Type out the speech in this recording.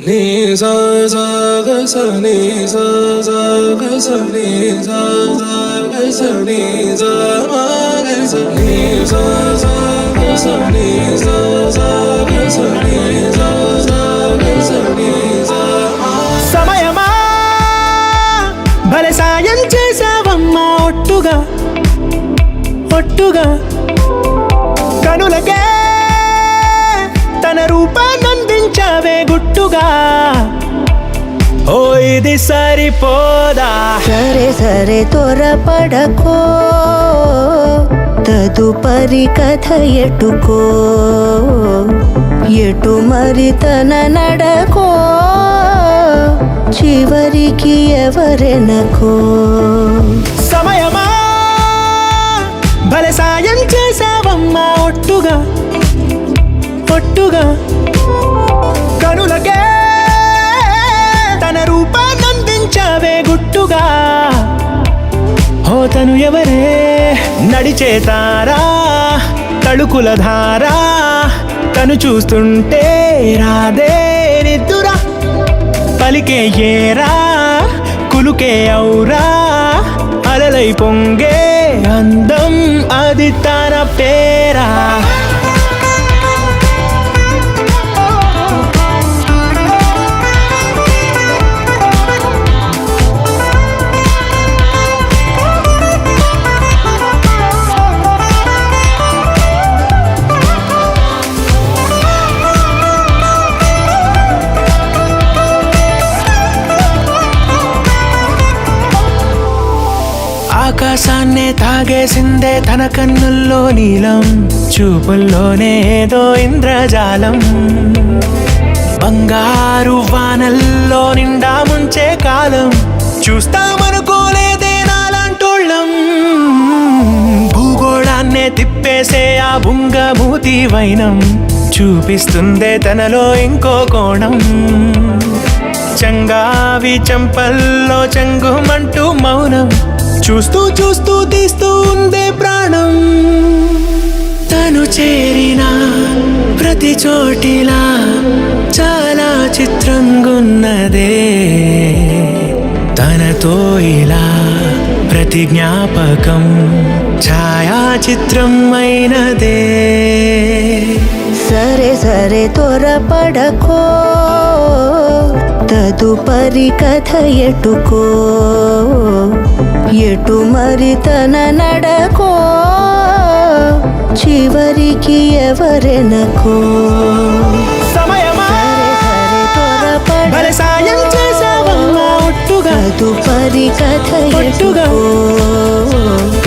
ni sa sa ga sa ni sa sa ga sa ni sa sa ga sa ni sa ma ga sa ni sa sa ga sa ni sa sa ga sa ni sa sa ga sa ni sa ma. సమయమా భలే సాయం చేసావమ్మా ఒట్టుగా ఒట్టుగా కనులకే తన రూపాన్నందించావే గుట్టుగా ఓ ఇది సరిపోదా సరే సరే త్వరపడకో తదుపరి కథ ఎటుకో ఎటు మరి తన నడకో చివరికి ఎవరెనకో సమయమా భలే సాయం చేసావమ్మా ఒట్టుగా ఒట్టుగా కనులకే తన రూపాన్నందించావే గుట్టుగా ఓ తను ఎవరే నడిచే తారా తళుకుల ధారా తను చూస్తుంటే రాదే నిద్దురా పలికే ఏరా కులుకే ఔరా అలలై పొంగే అందం అది తన పేరా ఆకాశాన్నే తాగేసిందే తన కన్నుల్లో నీలం చూపుల్లోనే ఏదో ఇంద్రజాలం బంగారు వానల్లో నిండా ముంచే కాలం చూస్తామనుకోలేదే నాలాంటోళ్ళం భూగోళాన్నే తిప్పేసే ఆ బుంగమూతి వైనం చూపిస్తుందే తనలో ఇంకో కోణం చంగావి చంపల్లో చంగుమంటూ మౌనం చూస్తూ చూస్తూ తీస్తూ ఉందే ప్రాణం తను చేరిన ప్రతి చోటిలా చాలా చిత్రంగున్నదే తనతో ఇలా ప్రతి జ్ఞాపకం ఛాయాచిత్రం అయినదే సరే సరే త్వరపడకో తదుపరి కథ ఎటుకో ఎటు మరి తన నడకో చివరికి ఎవరెనకో సమయమా భలే సాయం చేసావమ్మా ఒట్టుగా తదుపరి కథ ఒట్టుగా ఎటుకో